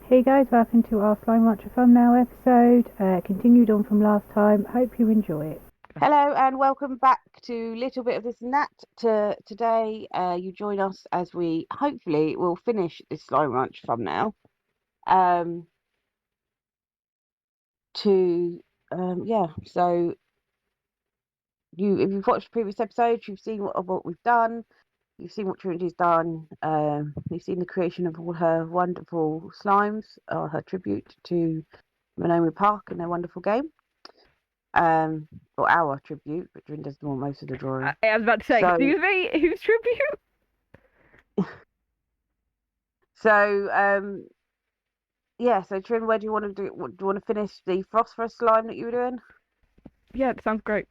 Hey guys, welcome to our Flying Rancher thumbnail episode. Continued on from last time. Hope you enjoy it. Hello and welcome back to Little Bit of This and That. Today, you join us as we hopefully will finish this Slime Ranch thumbnail. Um, to so if you've watched previous episodes, you've seen what we've done. You've seen what Trinity's done. You've seen the creation of all her wonderful slimes, or her tribute to Monomi Park and their wonderful game. Or our tribute, but Trin does most of the drawing. I was about to say, excuse me, whose tribute? So, so Trin, where do you want to do? Do you want to finish the phosphorus slime that you were doing? Yeah, it sounds great.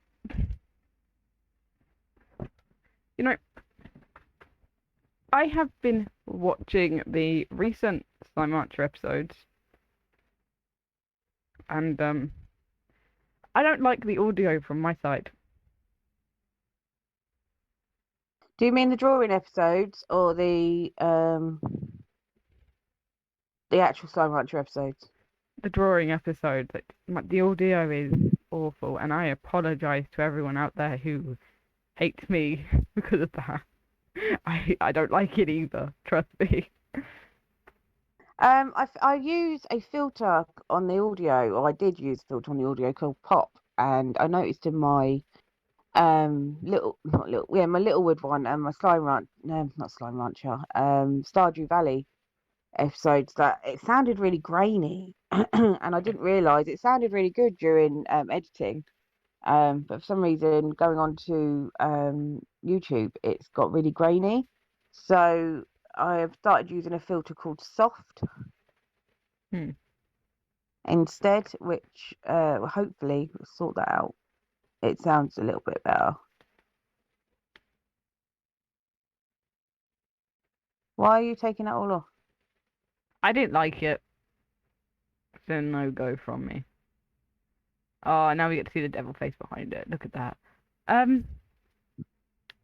You know, I have been watching the recent Slime Rancher episodes, and I don't like the audio from my side. Do you mean the drawing episodes or the actual Slime Rancher episodes? The drawing episodes, the audio is awful, and I apologize to everyone out there who hates me because of that. I don't like it either, trust me. I use a filter on the audio, or I did use a filter on the audio called Pop, and I noticed in my my Littlewood one and my Slime Ranch, no, not Slime Rancher, Stardew Valley episodes, that it sounded really grainy, and I didn't realise it sounded really good during editing. But for some reason, going on to YouTube, it's got really grainy. So I have started using a filter called Soft instead, which will hopefully sort that out. It sounds a little bit better. Why are you taking that all off? I didn't like it. It's a no-go from me. Oh, now we get to see the devil face behind it. Look at that.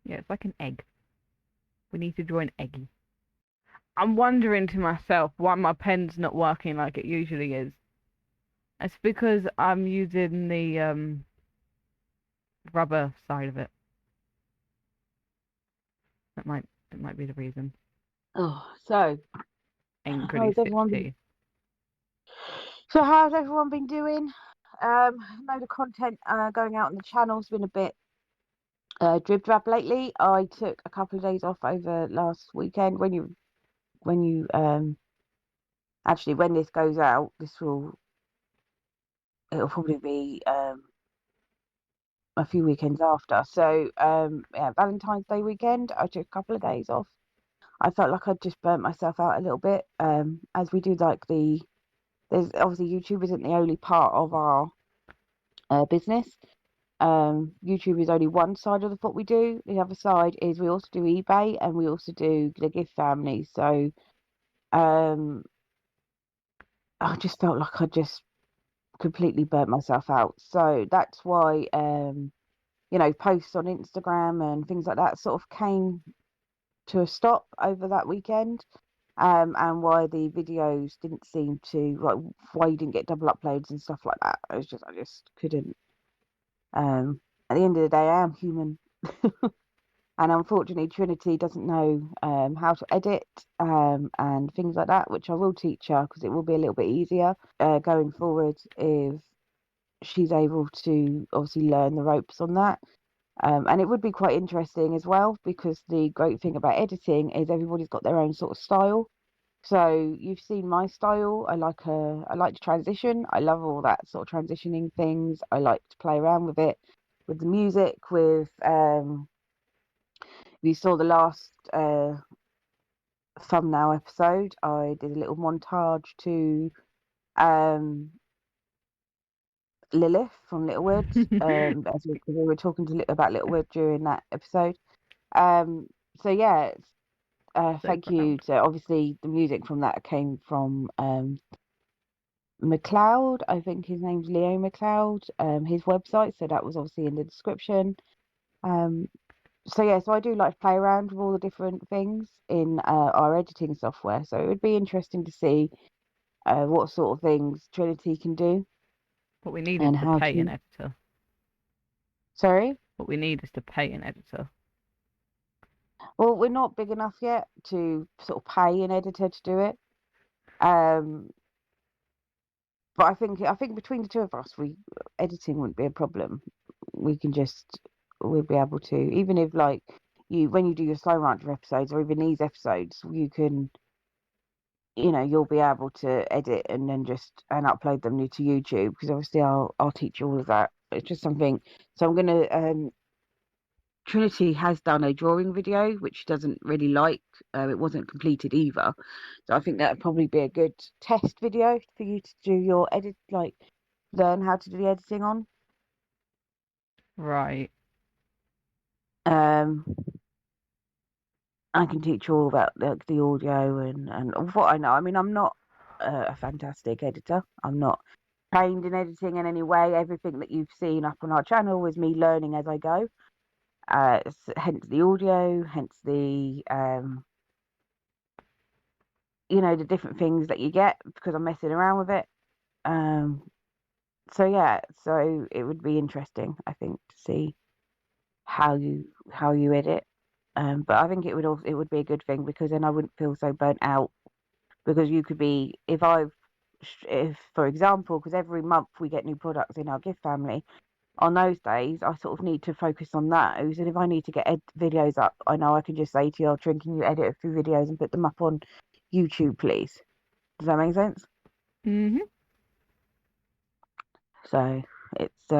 Yeah, it's like an egg. We need to draw an eggy. I'm wondering to myself why my pen's not working like it usually is. It's because I'm using the rubber side of it. That might be the reason. Oh, so Angrily sipped tea. So how's everyone been doing? I know the content going out on the channel's been a bit drib drab lately. I took a couple of days off over last weekend. When actually, when this goes out, it'll probably be a few weekends after. So Valentine's Day weekend, I took a couple of days off. I felt like I'd just burnt myself out a little bit. As we do there's obviously YouTube isn't the only part of our business. YouTube is only one side of what we do. The other side is we also do eBay, and we also do the gift family. So I just felt like I just completely burnt myself out. So that's why posts on Instagram and things like that sort of came to a stop over that weekend. And why the videos didn't seem to, like, why you didn't get double uploads and stuff like that. I just couldn't. At the end of the day, I am human. And unfortunately, Trinity doesn't know how to edit and things like that, which I will teach her, because it will be a little bit easier going forward if she's able to obviously learn the ropes on that. And it would be quite interesting as well, because the great thing about editing is everybody's got their own sort of style. So you've seen my style. I like to transition. I love all that sort of transitioning things. I like to play around with it, with the music, with you saw the last thumbnail episode, I did a little montage to Lilith from Littlewood, as we were talking about Littlewood during that episode. So yeah, thank you. So obviously the music from that came from McLeod. I think his name's Leo McLeod. His website. So that was obviously in the description. So yeah, so I do like to play around with all the different things in our editing software. So it would be interesting to see what sort of things Trinity can do What we need is and to how pay an to. editor. Sorry. What we need is to pay an editor. Well, we're not big enough yet to sort of pay an editor to do it. Um, but I think between the two of us, we editing wouldn't be a problem. We can just we'll be able to, even if like you when you do your Slow Rancher episodes or even these episodes, you can you'll be able to edit and then just and upload them to YouTube because obviously I'll teach you all of that. It's just something. So I'm gonna Trinity has done a drawing video, which she doesn't really like. It wasn't completed either. So I think that would probably be a good test video for you to do your edit, like learn how to do the editing on. Right. Um, I can teach you all about the audio and what I know. I mean, I'm not a fantastic editor. I'm not trained in editing in any way. Everything that you've seen up on our channel was me learning as I go. Hence the audio, hence the the different things that you get because I'm messing around with it. Um, so yeah, so it would be interesting, I think, to see how you edit. But I think it would be a good thing because then I wouldn't feel so burnt out because you could be if for example because every month we get new products in our gift family. On those days, I sort of need to focus on those, and if I need to get videos up, I know I can just say to you, "Trin, can you edit a few videos and put them up on YouTube, please?" Does that make sense? Mhm. So it's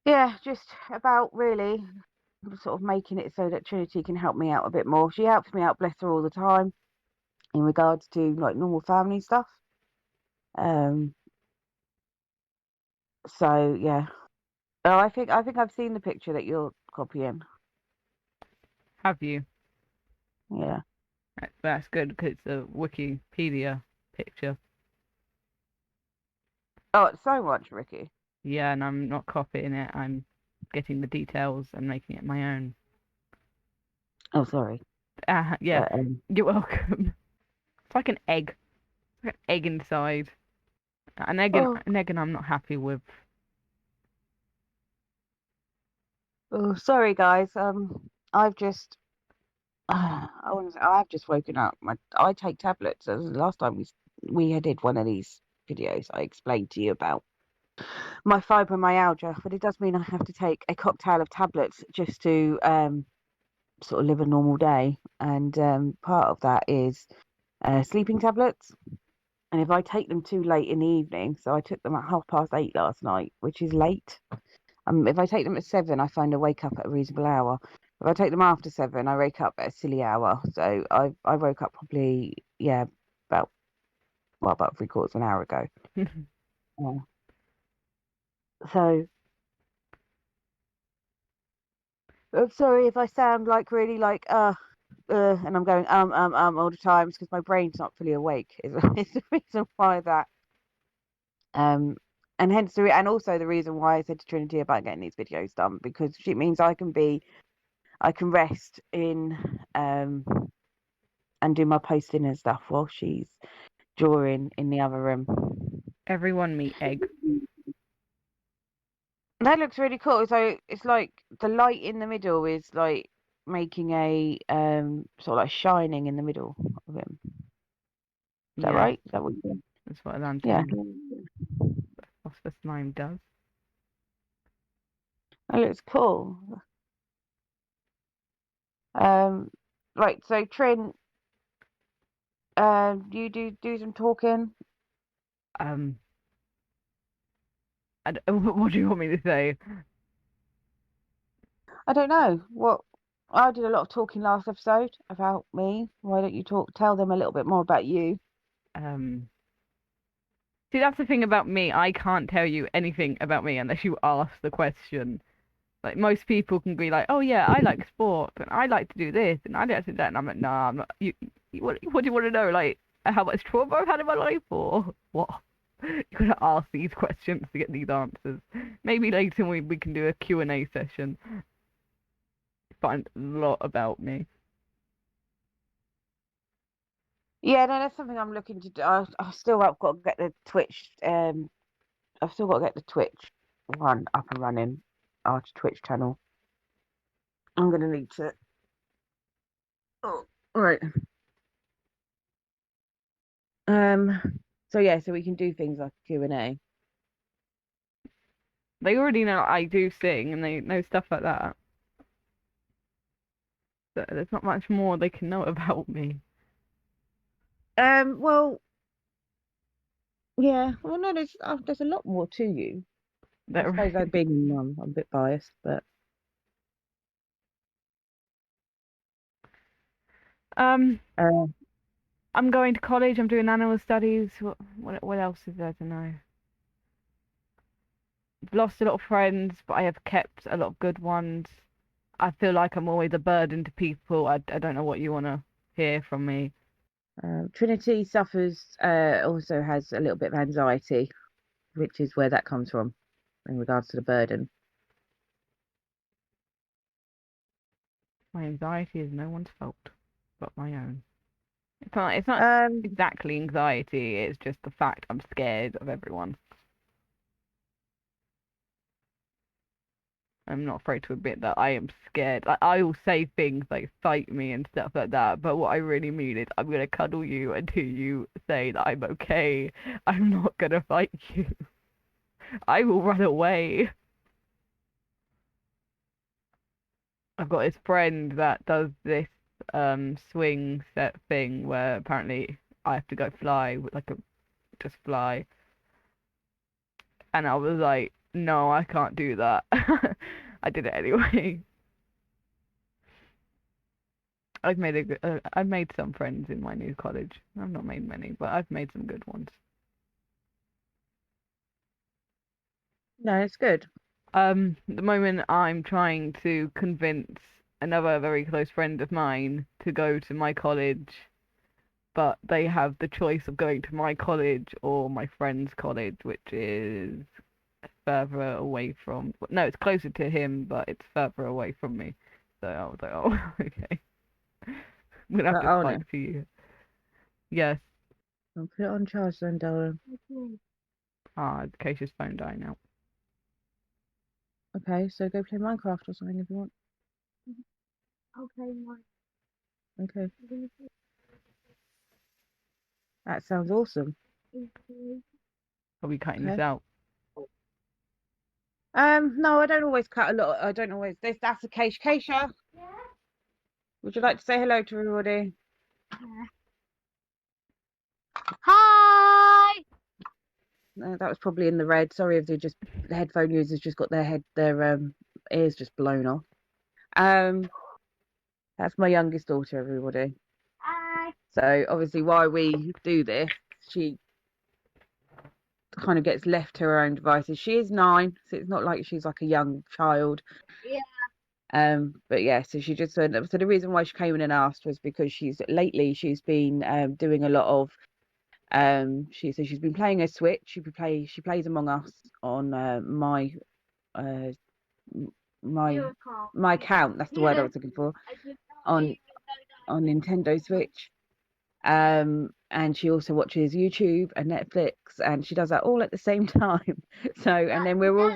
yeah, just about really sort of making it so that Trinity can help me out a bit more. She helps me out, bless her, all the time in regards to like normal family stuff. Um, so yeah. Oh, I think I've seen the picture that you're copying. Have you? Yeah. That's good because it's a Wikipedia picture. Oh, it's so much, Ricky. Yeah, and I'm not copying it. I'm getting the details and making it my own. Oh, sorry. Yeah, But you're welcome. It's like an egg. Like an egg inside. oh, An egg, and I'm not happy with. oh, sorry guys. I've just I've just woken up. I take tablets. As the last time we did one of these videos, I explained to you about my fibromyalgia, but it does mean I have to take a cocktail of tablets just to sort of live a normal day. And part of that is sleeping tablets. And if I take them too late in the evening, so I took them at 8:30 last night, which is late. If I take them at 7, I find I wake up at a reasonable hour. If I take them after 7, I wake up at a silly hour. So I woke up probably about about 3/4 of an hour ago. Yeah. So I'm sorry if I sound like really like and I'm going all the time because my brain's not fully awake. Is the reason why that and hence and also the reason why I said to Trinity about getting these videos done because it means I can rest in and do my posting and stuff while she's drawing in the other room. Everyone meet egg. That looks really cool. So it's like the light in the middle is like making a sort of like shining in the middle of him. Is that Yeah, right? Is that what you that's what a Yeah. lantern of the slime does. That looks cool. Um right, so Trin, you do some talking. Um, what do you want me to say? I don't know. I did a lot of talking last episode about me. Why don't you tell them a little bit more about you? Um, See, that's the thing about me. I can't tell you anything about me unless you ask the question. Like most people can be like, "Oh yeah, I like sport, and I like to do this, and I like to do that," and I'm like, "Nah, I'm not." What do you want to know? Like how much trauma I've had in my life, or what? You gotta ask these questions to get these answers. Maybe later we can do a Q&A session. Find a lot about me. Yeah, no, that's something I'm looking to do. I've got to get the Twitch. I've still got to get the Twitch one up and running. Our Twitch channel. I'm gonna need to. Oh, right. So yeah, so we can do things like Q&A. They already know I do sing and they know stuff like that. So there's not much more they can know about me. Well, yeah. Well, no, there's a lot more to you. I They're suppose I've been I'm a bit biased, but um uh, I'm going to college, I'm doing animal studies. What else is there to know? I've lost a lot of friends, but I have kept a lot of good ones. I feel like I'm always a burden to people. I don't know what you want to hear from me. Trinity also has a little bit of anxiety, which is where that comes from in regards to the burden. My anxiety is no one's fault but my own. It's not Um, exactly anxiety, it's just the fact I'm scared of everyone. I'm not afraid to admit that I am scared. Like, I will say things like fight me and stuff like that, but what I really mean is I'm gonna cuddle you until you say that I'm okay. I'm not gonna fight you. I will run away. I've got this friend that does this swing set thing where apparently I have to go fly with like a just fly, and I was like, no, I can't do that. I did it anyway. I've made some friends in my new college. I've not made many, but I've made some good ones. no, it's good. At the moment I'm trying to convince another very close friend of mine to go to my college, but they have the choice of going to my college or my friend's college, which is further away from. No, it's closer to him, but it's further away from me. So I was like, oh, okay. I'm gonna have But to on fight it. for you. Yes. I'll put it on charge then, darling. Ah, Keisha's phone dying now. Okay, so go play Minecraft or something if you want. Okay, that sounds awesome. Are we cutting this Okay. out? No, I don't always cut a lot. I don't always. That's the Keisha. Keisha, would you like to say hello to everybody? Hi! That was probably in the red. Sorry if the headphone users just got their ears just blown off. That's my youngest daughter, everybody. Hi! So obviously, while we do this, she kind of gets left to her own devices. She is 9, so it's not like she's like a young child. Yeah. But yeah, so she just so the reason why she came in and asked was because she's been doing a lot of she's been playing her Switch. She plays Among Us on uh my Your car. my account. That's the word I Yeah. was looking for I didn't on on Nintendo Switch. And she also watches YouTube and Netflix, and she does that all at the same time. So, and then we're all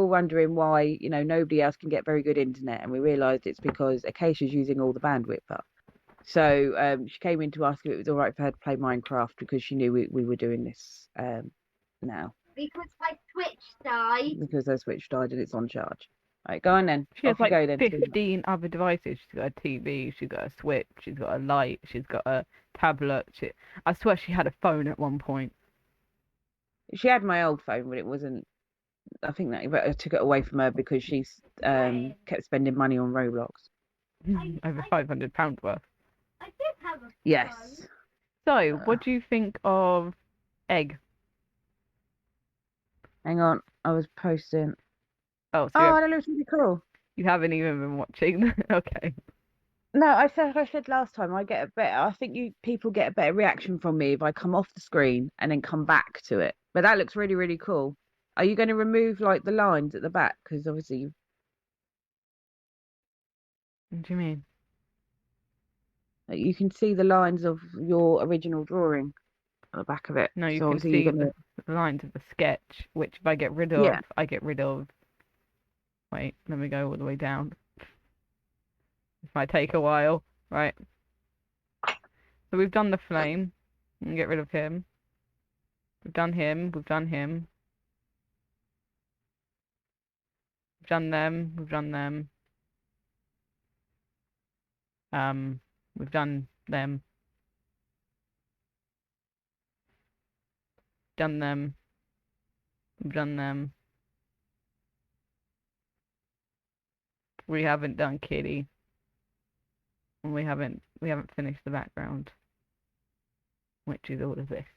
wondering why, nobody else can get very good internet, and we realised it's because Acacia's using all the bandwidth up. So she came in to ask if it was all right for her to play Minecraft because she knew we were doing this now because my Switch died. because her Switch died and it's on charge. Right, go on then. She has Off you like go then. 15 other devices. She's got a TV, she's got a Switch, she's got a light, she's got a tablet. I swear she had a phone at one point. She had my old phone, but it wasn't. I think that I took it away from her because she's kept spending money on Roblox. Over £500 worth. I did have a phone. Yes. So, what do you think of Egg? Hang on, I was posting. Oh, so Oh, that looks really cool. you haven't even been watching. Okay. No, I said last time I think people get a better reaction from me if I come off the screen and then come back to it. But that looks really, really cool. Are you going to remove like the lines at the back? Because obviously What do you mean? You can see the lines of your original drawing at the back of it. No, you So can obviously see you're gonna. the lines of the sketch, which if I get rid of, Yeah. I get rid of. Wait, let me go all the way down. This might take a while. Right. So we've done the flame. And get rid of him. We've done him. We've done him. We've done them. We've done them. We've done them. Done them. We've done them. We haven't done Kitty. And we haven't finished the background. Which is all of this.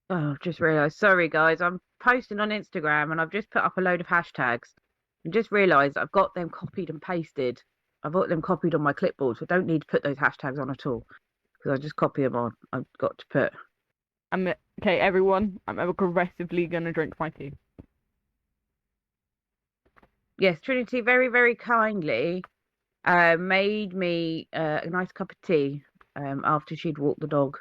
Oh, I've just realised. Sorry, guys. I'm posting on Instagram and I've just put up a load of hashtags. And just realised I've got them copied and pasted. I've got them copied on my clipboard, so I don't need to put those hashtags on at all because I just copy them on. I've got to put. Okay, everyone. I'm aggressively gonna drink my tea. Yes, Trinity very, very kindly made me a nice cup of tea after she'd walked the dog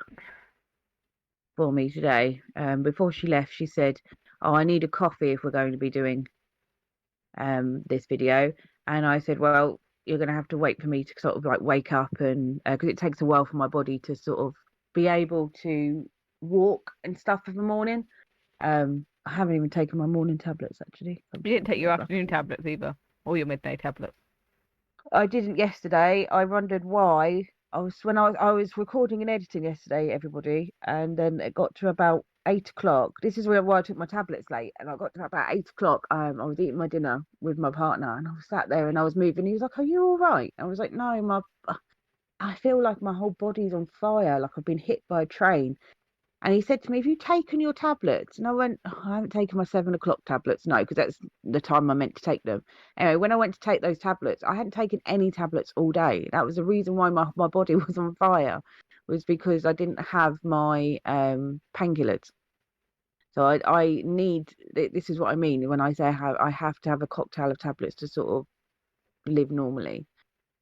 for me today. Before she left, she said, "Oh, I need a coffee if we're going to be doing this video." And I said, "Well, you're going to have to wait for me to sort of like wake up and because it takes a while for my body to sort of be able to walk and stuff in the morning." I haven't even taken my morning tablets actually. You didn't take your afternoon tablets either, or your midday tablets. I didn't yesterday. I wondered why. I was recording and editing yesterday, everybody, and then it got to about 8 o'clock. This is where I took my tablets late, and I got to about 8 o'clock. I was eating my dinner with my partner, and I was sat there and I was moving. He was like, "Are you all right?" I was like, "No, I feel like my whole body's on fire, like I've been hit by a train." And he said to me, "Have you taken your tablets?" And I went, "Oh, I haven't taken my 7 o'clock tablets. No, because that's the time I meant to take them." Anyway, when I went to take those tablets, I hadn't taken any tablets all day. That was the reason why my body was on fire, was because I didn't have my painkillers. So I need, this is what I mean when I say I have to have a cocktail of tablets to sort of live normally.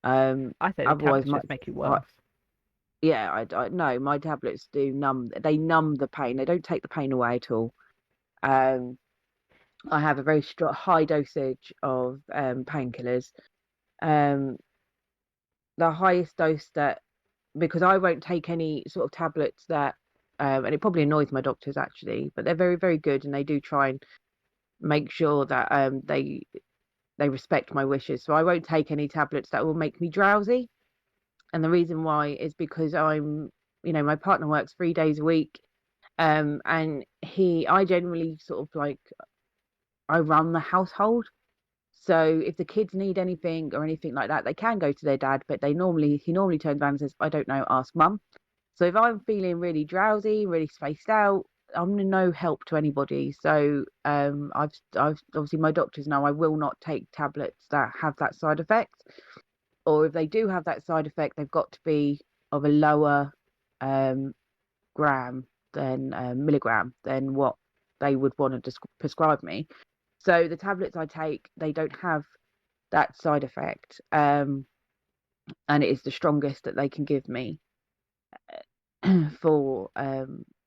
I say the Otherwise, tablets just make you worse. yeah, I no, my tablets do numb. They numb the pain. They don't take the pain away at all. I have a very strong, high dosage of painkillers. Um, the highest dose that, because I won't take any sort of tablets that, and it probably annoys my doctors actually, but they're very, very good, and they do try and make sure that they respect my wishes. So I won't take any tablets that will make me drowsy. And the reason why is because my partner works 3 days a week. And I generally sort of like, I run the household. So if the kids need anything or anything like that, they can go to their dad, but he normally turns around and says, "I don't know, ask mum." So if I'm feeling really drowsy, really spaced out, I'm no help to anybody. So I've obviously, my doctors know I will not take tablets that have that side effect, or if they do have that side effect, they've got to be of a lower gram than milligram than what they would want to prescribe me. So the tablets I take, they don't have that side effect, and it is the strongest that they can give me for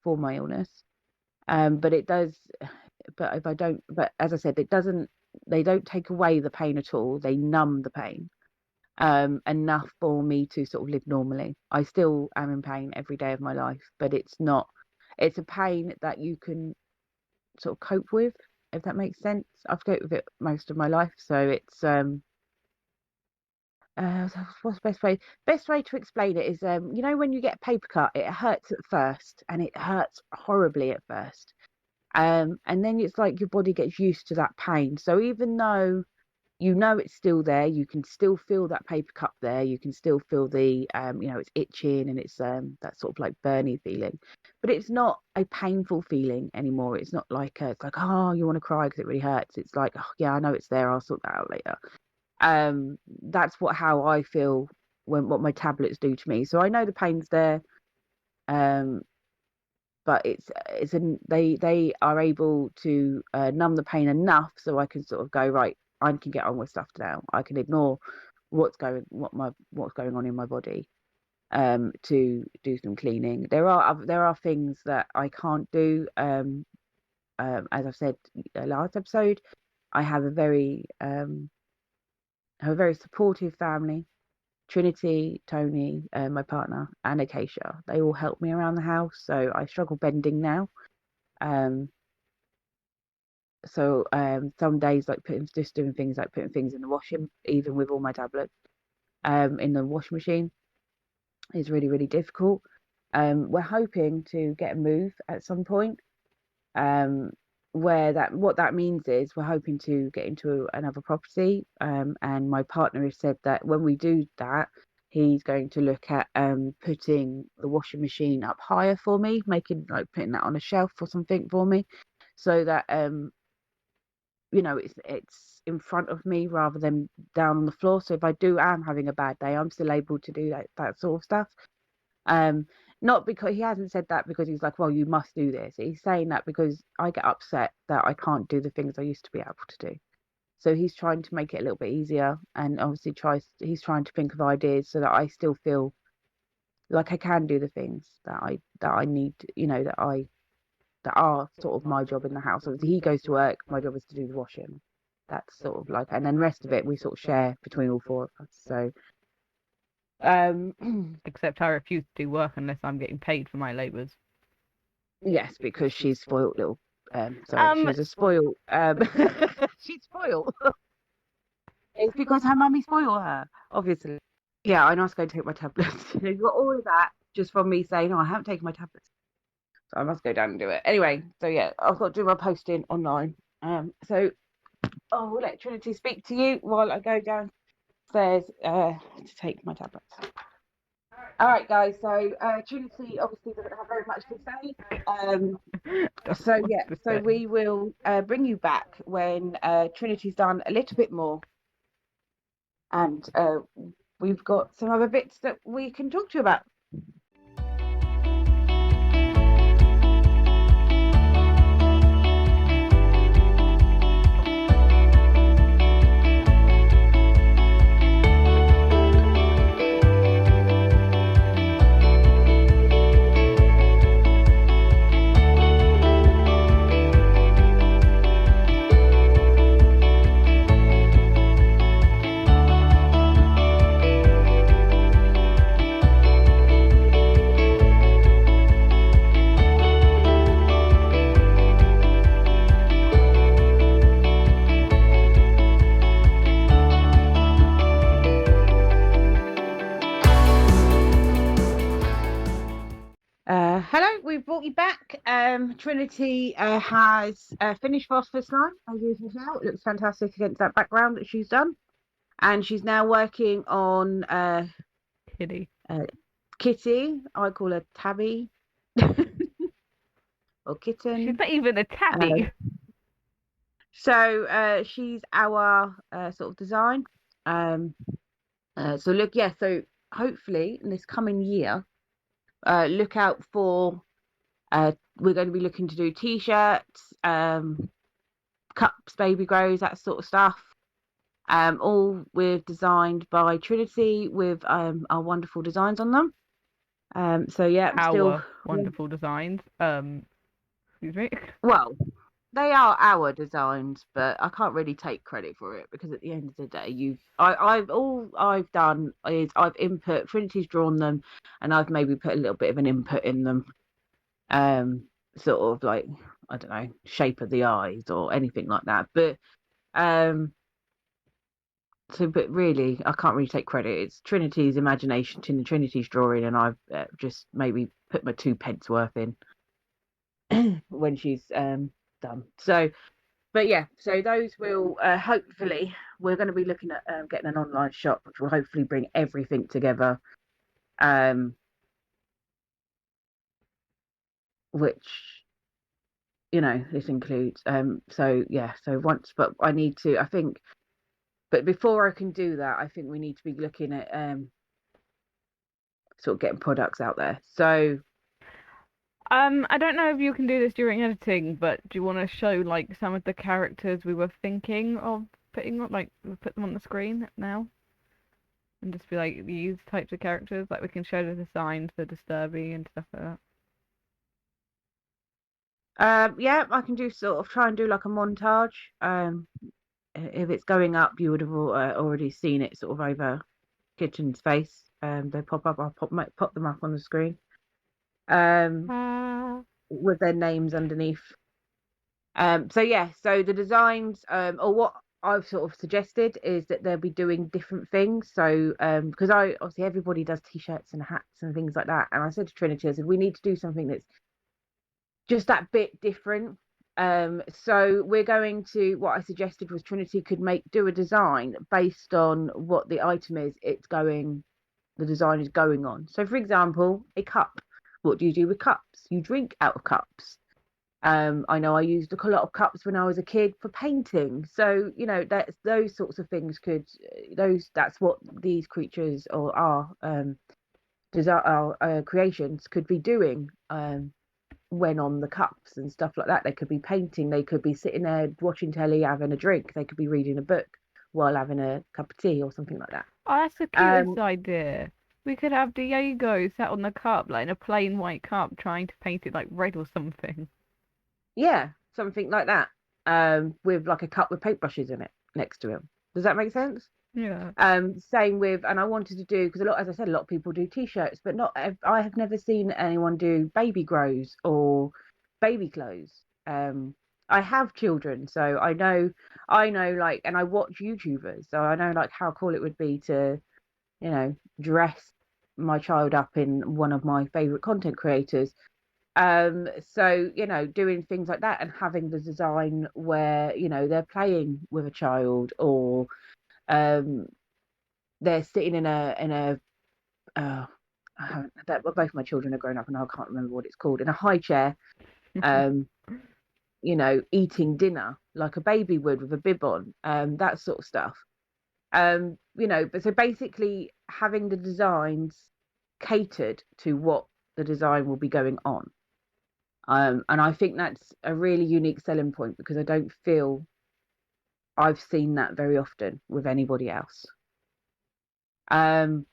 my illness. But it does. But if I don't, but as I said, it doesn't. They don't take away the pain at all. They numb the pain enough for me to sort of live normally. I still am in pain every day of my life, but it's not. It's a pain that you can sort of cope with, if that makes sense. I've coped with it most of my life, so it's what's the best way? Best way to explain it is when you get a paper cut, it hurts at first, and it hurts horribly at first. And then it's like your body gets used to that pain. So even though it's still there, you can still feel that paper cut there. You can still feel the it's itching, and it's that sort of like burny feeling, but it's not a painful feeling anymore. It's not like it's like, oh, you want to cry because it really hurts. It's like, oh yeah, I know it's there, I'll sort that out later. That's how I feel when what my tablets do to me. So I know the pain's there, but they are able to numb the pain enough so I can sort of go, right, I can get on with stuff now. I can ignore what's going on in my body, to do some cleaning. There are things that I can't do. As I've said last episode, I have a very supportive family. Trinity, Tony, my partner, and Acacia, they all help me around the house. So I struggle bending now. Some days, like doing things like putting things in the washing, even with all my tablets, in the washing machine, is really, really difficult. We're hoping to get a move at some point. What that means is we're hoping to get into another property. And my partner has said that when we do that, he's going to look at putting the washing machine up higher for me, putting that on a shelf or something for me, so that it's in front of me rather than down on the floor. So if I am having a bad day, I'm still able to do that sort of stuff. Not because he hasn't said that because he's like, well, you must do this. He's saying that because I get upset that I can't do the things I used to be able to do. So he's trying to make it a little bit easier, and obviously he's trying to think of ideas so that I still feel like I can do the things that I need, that are sort of my job in the house. Obviously he goes to work, my job is to do the washing. That's sort of like, and then the rest of it we sort of share between all four of us. So Except I refuse to do work unless I'm getting paid for my labours. yes, because she's spoiled little she's a spoiled she's spoiled. It's because her mummy spoiled her, obviously. Yeah, I know I was going to take my tablets. You've got all of that just from me saying, I haven't taken my tablets. So I must go down and do it. Anyway, so yeah, I've got to do my posting online. So I'll let Trinity speak to you while I go downstairs to take my tablets. All right, guys. So Trinity obviously doesn't have very much to say. So we will bring you back when Trinity's done a little bit more, and we've got some other bits that we can talk to you about. Hello, we've brought you back. Trinity has finished Phosphorus Slime, as usual. It looks fantastic against that background that she's done. And she's now working on Kitty. I call her Tabby. Or Kitten. She's not even a tabby. So she's our sort of design. So hopefully in this coming year, look out for, we're going to be looking to do t-shirts, cups, baby grows, that sort of stuff, all designed by Trinity with our wonderful designs on them. Wonderful designs. Excuse me. Well, they are our designs, but I can't really take credit for it because at the end of the day, I've done is I've input. Trinity's drawn them, and I've maybe put a little bit of an input in them, sort of like, I don't know, shape of the eyes or anything like that. But but really, I can't really take credit. It's Trinity's imagination, Trinity's drawing, and I've just maybe put my 2 pence worth in when she's done. So, but yeah, so those will hopefully, we're going to be looking at getting an online shop, which will hopefully bring everything together, which, this includes. But I need to, I think, but before I can do that, I think we need to be looking at sort of getting products out there. So I don't know if you can do this during editing, but do you want to show like some of the characters we were thinking of putting on, like put them on the screen now? and just be like these types of characters. Like we can show the designs for Disturbing and stuff like that. Yeah, I can do sort of try and do like a montage. If it's going up, you would have already seen it sort of over Kitchen's face. They pop up. I'll pop them up on the screen. With their names underneath. So yeah, so the designs, or what I've sort of suggested is that they'll be doing different things. So because I obviously everybody does t-shirts and hats and things like that, and I said to Trinity, I said we need to do something that's just that bit different. So we're going to, what I suggested was Trinity could do a design based on what the item is the design is going on. So for example, a cup. What do you do with cups? You drink out of cups. I know I used a lot of cups when I was a kid for painting. So, that's those sorts of things that's what these creatures or our creations could be doing when on the cups and stuff like that. They could be painting, they could be sitting there watching telly, having a drink, they could be reading a book while having a cup of tea or something like that. Oh, that's the cutest idea. We could have Diego sat on the cup, like in a plain white cup, trying to paint it like red or something. Yeah, something like that. With like a cup with paintbrushes in it next to him. Does that make sense? Yeah. Same with, and I wanted to do, because as I said, a lot of people do t-shirts, but I have never seen anyone do baby grows or baby clothes. I have children, so I know like, and I watch YouTubers, so I know like how cool it would be to, dress my child up in one of my favorite content creators. So doing things like that and having the design where they're playing with a child, or they're sitting in a both my children are grown up and I can't remember what it's called, in a high chair, eating dinner like a baby would with a bib on, that sort of stuff. But so basically having the designs catered to what the design will be going on. And I think that's a really unique selling point, because I don't feel I've seen that very often with anybody else. But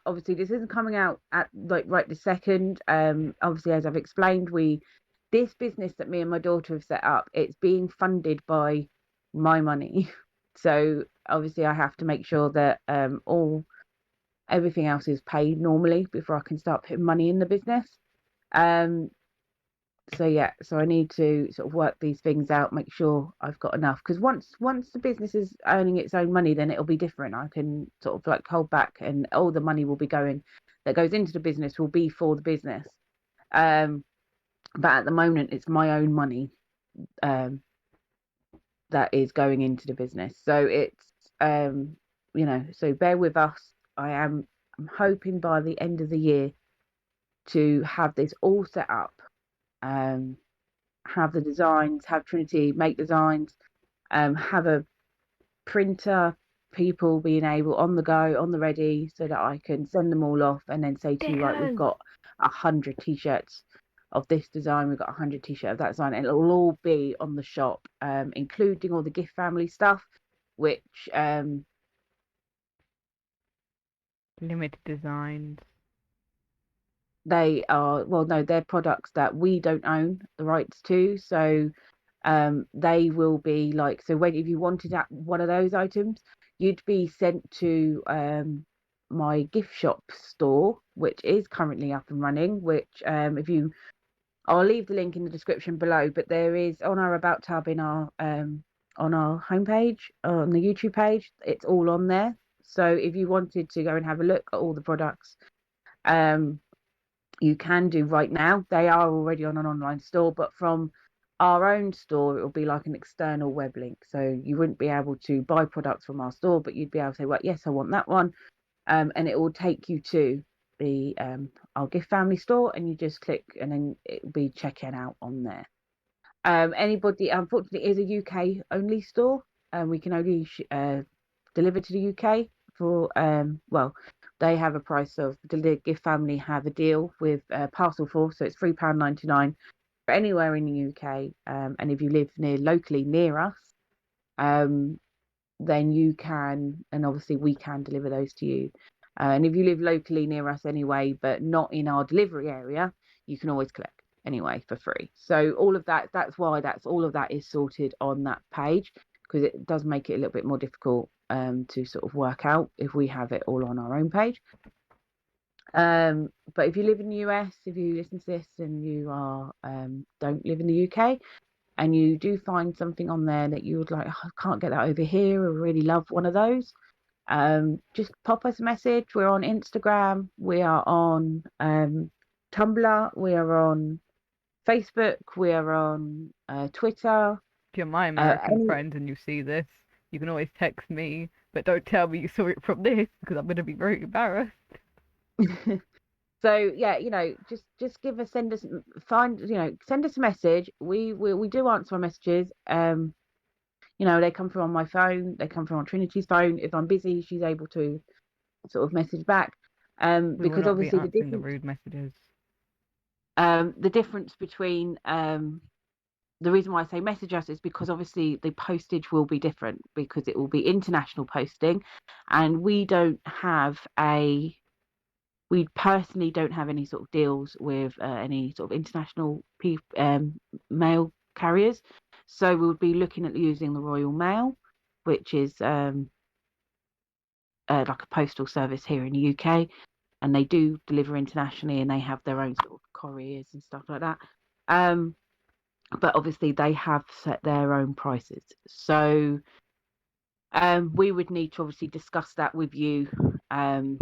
obviously this isn't coming out at like right this second. Obviously, as I've explained, this business that me and my daughter have set up, it's being funded by my money. So obviously I have to make sure that everything else is paid normally before I can start putting money in the business. So I need to sort of work these things out, make sure I've got enough, because once the business is earning its own money, then it'll be different. I can sort of like hold back, and all the money that goes into the business will be for the business. But at the moment it's my own money that is going into the business. So it's so bear with us. I'm hoping by the end of the year to have this all set up, have the designs, have Trinity make designs, have a printer, people being able on the go, on the ready, so that I can send them all off and then say to you, right, we've got 100 t-shirts of this design, we've got 100 t-shirts of that design, and it'll all be on the shop, including all the gift family stuff, which Limited designs. they're products that we don't own the rights to, so they will be like, so if you wanted one of those items, you'd be sent to my gift shop store, which is currently up and running, which I'll leave the link in the description below, but there is on our About tab in our on our homepage, on the YouTube page, it's all on there. So if you wanted to go and have a look at all the products, you can do right now. They are already on an online store, but from our own store, it will be like an external web link. So you wouldn't be able to buy products from our store, but you'd be able to say, well, yes, I want that one. And it will take you to the our gift family store, and you just click, and then it will be checking out on there. Anybody, unfortunately, it is a UK only store, and we can only deliver to the UK for they have a price of, the gift family have a deal with Parcel Force, so it's £3.99 for anywhere in the UK. And if you live locally near us, then you can, and obviously we can deliver those to you. And if you live locally near us anyway, but not in our delivery area, you can always collect anyway for free. So all of that's why all of that is sorted on that page, because it does make it a little bit more difficult to sort of work out if we have it all on our own page. But if you live in the US, if you listen to this and you are don't live in the UK, and you do find something on there that you would like, oh, I can't get that over here, or really love one of those, just pop us a message. We're on Instagram, we are on Tumblr, we are on Facebook, we are on Twitter. If you're my American friend and you see this, you can always text me, but don't tell me you saw it from this, because I'm going to be very embarrassed. So yeah, just send us a message. We do answer our messages. They come from on my phone, they come from on Trinity's phone. If I'm busy, she's able to sort of message back. Because obviously the rude messages. The difference between the reason why I say message us is because obviously the postage will be different, because it will be international posting, and we personally don't have any sort of deals with any sort of international mail carriers. So we'll be looking at using the Royal Mail, which is like a postal service here in the UK, and they do deliver internationally, and they have their own sort of couriers and stuff like that. But obviously they have set their own prices. So we would need to obviously discuss that with you, and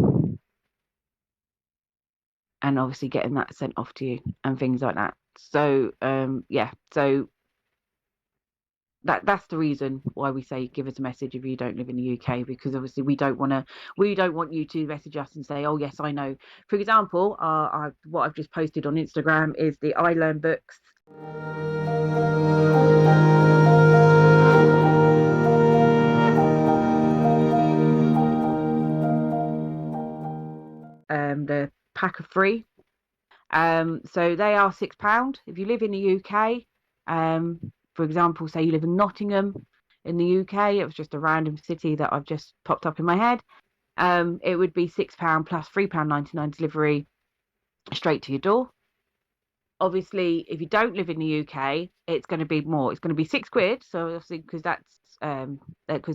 obviously getting that sent off to you and things like that. So so that's the reason why we say give us a message if you don't live in the UK, because obviously we don't want you to message us and say, oh yes, I know. For example, what I've just posted on Instagram is the I Learn books. The pack of 3. So they are £6 if you live in the UK. For example, say you live in Nottingham in the UK, it was just a random city that I've just popped up in my head. It would be £6 plus £3.99 delivery straight to your door. Obviously, if you don't live in the UK, it's going to be more. It's going to be £6. So obviously, because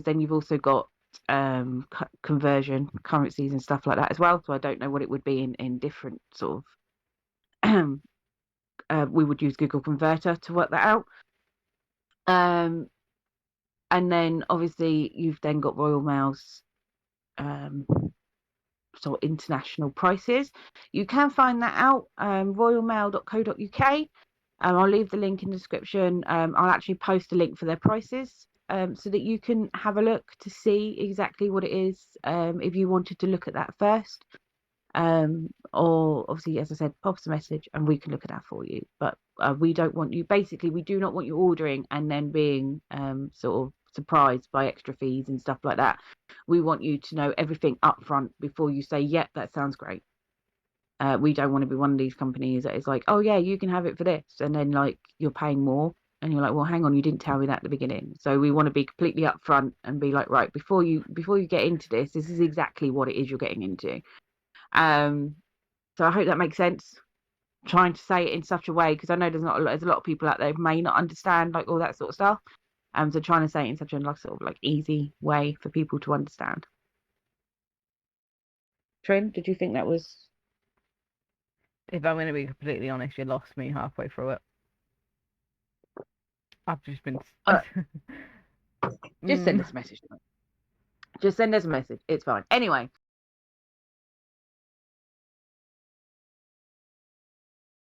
then you've also got conversion currencies and stuff like that as well. So I don't know what it would be in different sort of we would use Google Converter to work that out. And then obviously you've then got Royal Mail's sort of international prices. You can find that out, royalmail.co.uk. I'll leave the link in the description. I'll actually post a link for their prices, so that you can have a look to see exactly what it is, if you wanted to look at that first. Or obviously, as I said, pop us a message and we can look at that for you. But we do not want you ordering and then being sort of surprised by extra fees and stuff like that. We want you to know everything up front before you say, yep, that sounds great. We don't want to be one of these companies that is like, oh yeah, you can have it for this, and then like you're paying more and you're like, well, hang on, you didn't tell me that at the beginning. So we want to be completely upfront and be like, right, before you get into this is exactly what it is you're getting into. So I hope that makes sense. Trying to say it in such a way, because I know there's a lot of people out there who may not understand like all that sort of stuff. So trying to say it in such a sort of like easy way for people to understand. Trin, did you think that was? If I'm going to be completely honest, you lost me halfway through it. I've just been. Just send us a message. Just send us a message. It's fine. Anyway,